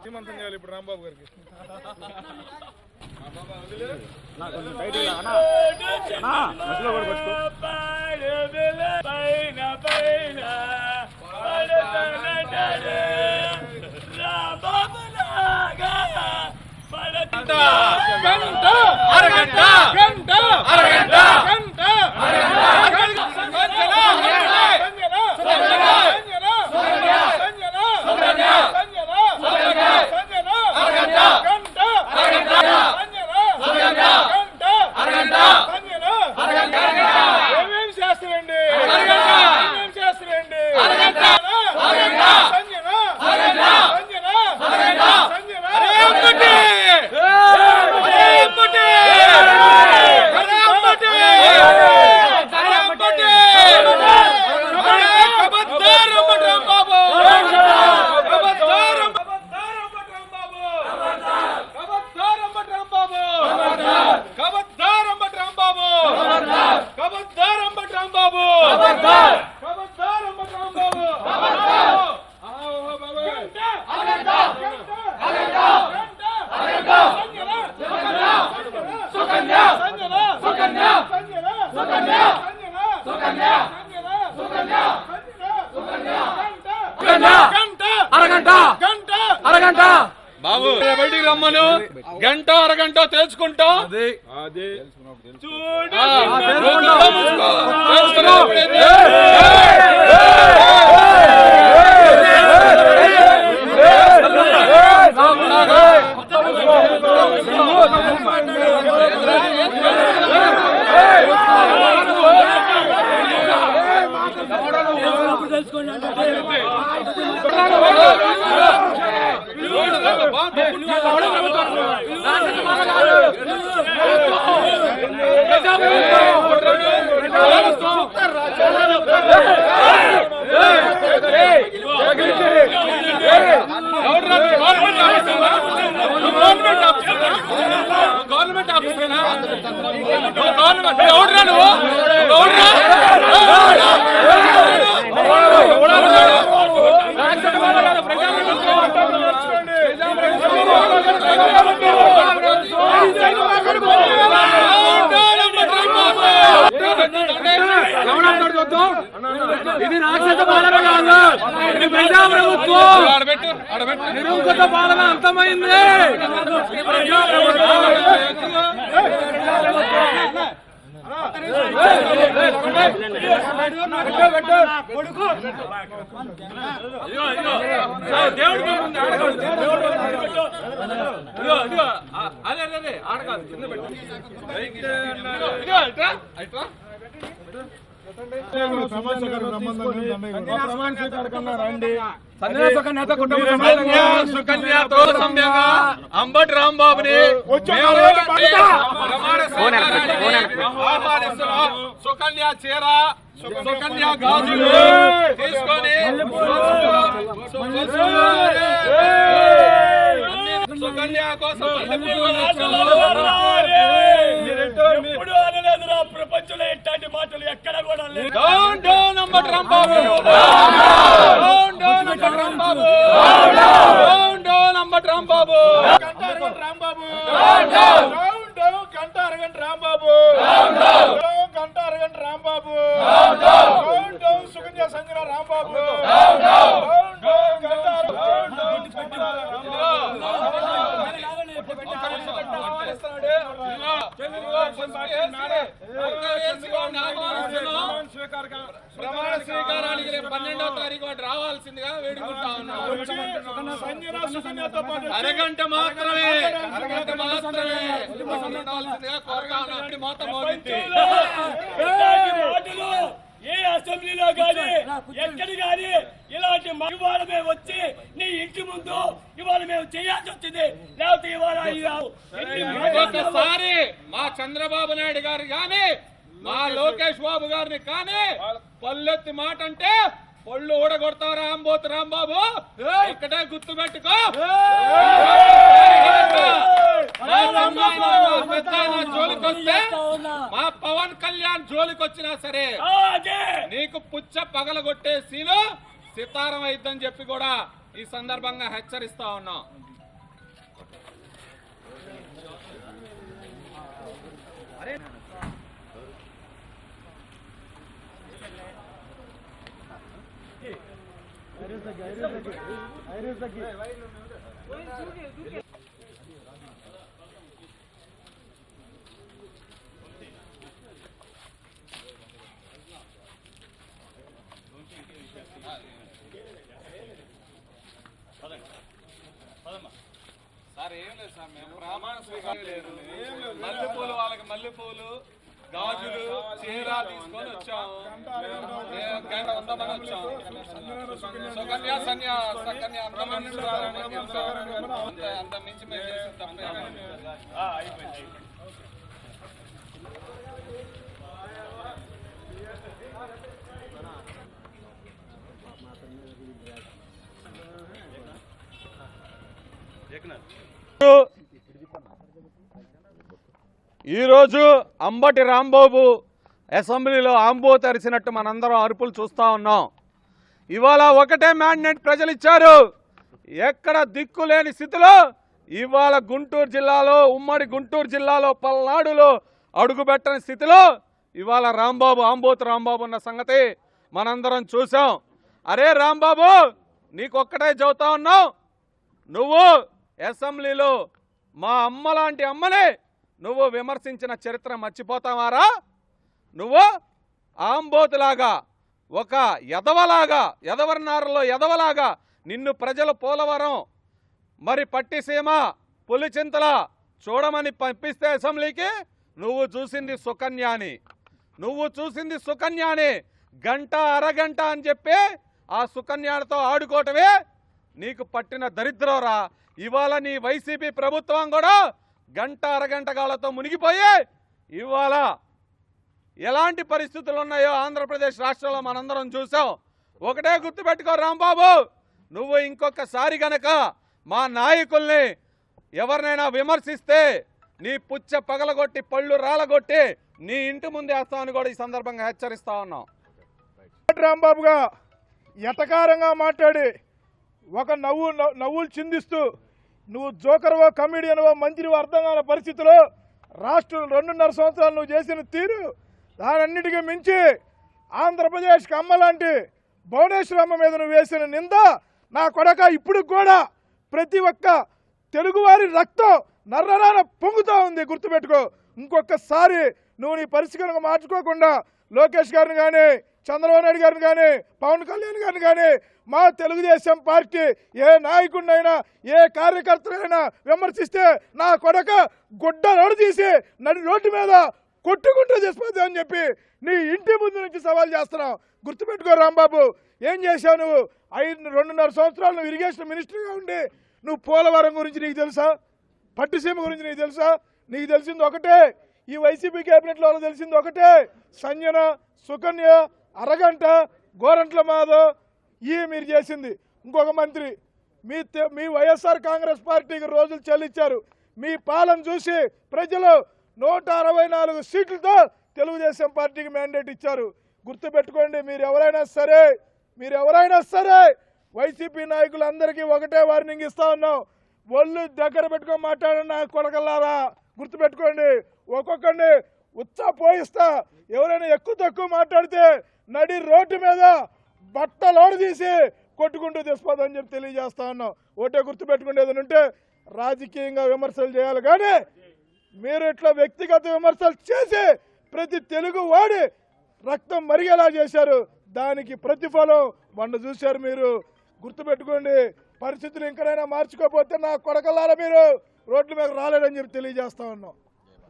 శ్రీమంతం చేయాలి ఇప్పుడు రాంబాబు గారికి. బాబు బయటికి రమ్మను, గంట అరగంట తెలుసుకుంటాం. గవర్నమెంట్ ఆఫీసేనా? ఇది రాక్షస పాలన కాదు, ఇది ప్రజా ప్రభుత్వం. నిరంకుశ పాలన అంతమైంది. సుకన్యతో సమ్యంగా అంబటి రాంబాబుని ఆహ్వానిస్తున్నాం. సుకన్య చీర, సుకన్య గాజులు తీసుకొని సుకన్య కోసం ప్రపంచంలో ఎట్లాంటి మాటలు ఎక్కడ కూడా లేదు. Down down Ambati Rambabu, down down Ambati Rambabu, down down Ambati Rambabu, గంట అరగంట రాంబాబు, డౌన్ డౌన్ గంట అరగంట రాంబాబు, గంట అరగంట Rambabu, down down Sukanya Sanjana Rambabu, down down గంట ప్రమాణ స్వీకారానికి 12వ తారీఖు వాటి రావాల్సిందిగా వేడుకుంటా ఉన్నాం. అరగంట మాత్రమే మొత్తం ఏ అసెంబ్లీలో గాని ఎక్కడి గాని ఇలాంటి ఇవాళ మేము వచ్చి నీ ఇంటి ముందు ఇవాళ మేము చేయాల్సి వచ్చింది. లేకపోతే ఇవాళ ఒకసారి మా చంద్రబాబు నాయుడు గారు గాని మా లోకేష్ బాబు గారిని కానీ పల్లెత్తి మాట అంటే పళ్ళు ఊడగొడతారా అంబోతు రాంబాబు, ఇక్కడే గుర్తు పెట్టుకో. జోలికి వస్తే మా పవన్ కళ్యాణ్ జోలికి వచ్చినా సరే నీకు పుచ్చ పగలగొట్టే సితారం అయిద్దని చెప్పి కూడా ఈ సందర్భంగా హెచ్చరిస్తా ఉన్నాం. సార్ ఏం లేదు సార్, మేము ప్రమాణ స్వీకారం లేదు. మల్లెపూలు వాళ్ళకి మల్లెపూలు, గాజులు, చీర తీసుకొని వచ్చాము. గంట 100 మంది వచ్చాము. సుకన్య సకన్య అంత మించి మేము చేసిన తప్పే. ఈరోజు అంబటి రాంబాబు అసెంబ్లీలో ఆంబో తెరిచినట్టు మనందరం అరుపులు చూస్తూ ఉన్నాం. ఇవాళ ఒకటే మ్యాండేట్ ప్రజలు ఇచ్చారు. ఎక్కడ దిక్కు లేని స్థితిలో ఇవాళ గుంటూరు జిల్లాలో, ఉమ్మడి గుంటూరు జిల్లాలో, పల్నాడులో అడుగుపెట్టని స్థితిలో ఇవాళ రాంబాబు, ఆంబోతు రాంబాబు ఉన్న సంగతి మనందరం చూసాం. అరే రాంబాబు, నీకొక్కటే చెబుతా ఉన్నావు, నువ్వు అసెంబ్లీలో మా అమ్మ లాంటి అమ్మని నువ్వు విమర్శించిన చరిత్ర మర్చిపోతావారా? నువ్వు ఆంబోతులాగా, ఒక ఎదవలాగా, ఎదవర్నారులో ఎదవలాగా నిన్ను ప్రజలు పోలవరం, మరి పట్టిసీమ, పులిచింతల చూడమని పంపిస్తే అసెంబ్లీకి నువ్వు చూసింది సుకన్యాని. గంట అరగంట అని చెప్పి ఆ సుకన్యాలతో ఆడుకోవటమే నీకు పట్టిన దరిద్రంరా. ఇవాళ నీ వైసీపీ ప్రభుత్వం కూడా గంట అరగంట కాలతో మునిగిపోయి ఇవాళ ఎలాంటి పరిస్థితులు ఉన్నాయో ఆంధ్రప్రదేశ్ రాష్ట్రంలో మనందరం చూసాం. ఒకటే గుర్తుపెట్టుకో రాంబాబు, నువ్వు ఇంకొకసారి గనక మా నాయకుల్ని ఎవరినైనా విమర్శిస్తే నీ పుచ్చ పగలగొట్టి, పళ్ళు రాలగొట్టి నీ ఇంటి ముందే వేస్తామని కూడా ఈ సందర్భంగా హెచ్చరిస్తా ఉన్నాం. రాంబాబుగా ఎటకారంగా మాట్లాడి ఒక నవ్వులు చిందిస్తూ నువ్వు జోకర్వో, కమిడియన్వో, మంత్రివో అర్థం కాని పరిస్థితిలో రాష్ట్రం 2.5 సంవత్సరాలు నువ్వు చేసిన తీరు, దానన్నిటికీ మించి ఆంధ్రప్రదేశ్కి అమ్మలాంటి భువనేశ్వరమ్మ మీద నువ్వు వేసిన నింద, నా కొడక ఇప్పుడు కూడా ప్రతి ఒక్క తెలుగువారి రక్తం నర్రరాన పొంగుతూ ఉంది. గుర్తుపెట్టుకో. ఇంకొకసారి నువ్వు నీ పరిస్థితులను మార్చుకోకుండా లోకేష్ గారిని కానీ, చంద్రబాబు నాయుడు గారిని కానీ, పవన్ కళ్యాణ్ గారిని కానీ, మా తెలుగుదేశం పార్టీ ఏ నాయకుడినైనా, ఏ కార్యకర్తనైనా విమర్శిస్తే నా కొడక గుడ్డ నడు తీసి నడి రోడ్డు మీద కొట్టుకుంటూ చేసిపోతా అని చెప్పి నీ ఇంటి ముందు నుంచి సవాల్ చేస్తున్నావు. గుర్తుపెట్టుకో రాంబాబు, ఏం చేశావు నువ్వు? 2.5 సంవత్సరాలు నువ్వు ఇరిగేషన్ మినిస్టర్గా ఉండి నువ్వు పోలవరం గురించి నీకు తెలుసా? పట్టిసీమ గురించి నీకు తెలుసా? నీకు తెలిసింది ఒకటే, ఈ వైసీపీ కేబినెట్లో వాళ్ళకి తెలిసింది ఒకటే, సంజన, సుకన్య, అరగంట, గోరంట్ల మాధవ్, మీరు చేసింది. ఇంకొక మంత్రి మీ వైఎస్ఆర్ కాంగ్రెస్ పార్టీకి రోజులు చెల్లించారు. మీ పాలన చూసి ప్రజలు 164 సీట్లతో తెలుగుదేశం పార్టీకి మ్యాండేట్ ఇచ్చారు. గుర్తుపెట్టుకోండి, మీరు ఎవరైనా సరే వైసీపీ నాయకులందరికీ ఒకటే వార్నింగ్ ఇస్తా ఉన్నాం. ఒళ్ళు దగ్గర పెట్టుకొని మాట్లాడండి నా కొడకల్లారా. గుర్తుపెట్టుకోండి, ఒక్కొక్కడిని పోయిస్తా. ఎవరైనా ఎక్కువ తక్కువ మాట్లాడితే నడి రోడ్డు మీద బట్టలోడు తీసి కొట్టుకుంటూ తెచ్చిపోదని చెప్పి తెలియజేస్తా ఉన్నాం. ఒకటే గుర్తుపెట్టుకోండి, ఏదైనా ఉంటే రాజకీయంగా విమర్శలు చేయాలి, కానీ మీరు ఇట్లా వ్యక్తిగత విమర్శలు చేసి ప్రతి తెలుగు వాడి రక్తం మరిగేలా చేశారు. దానికి ప్రతిఫలం మొన్న చూశారు మీరు. గుర్తుపెట్టుకోండి, పరిస్థితులు ఇంకనైనా మార్చుకోకపోతే నా కొడకల్లారా మీరు రోడ్ల మీద రాలేదని చెప్పి తెలియజేస్తా ఉన్నాం.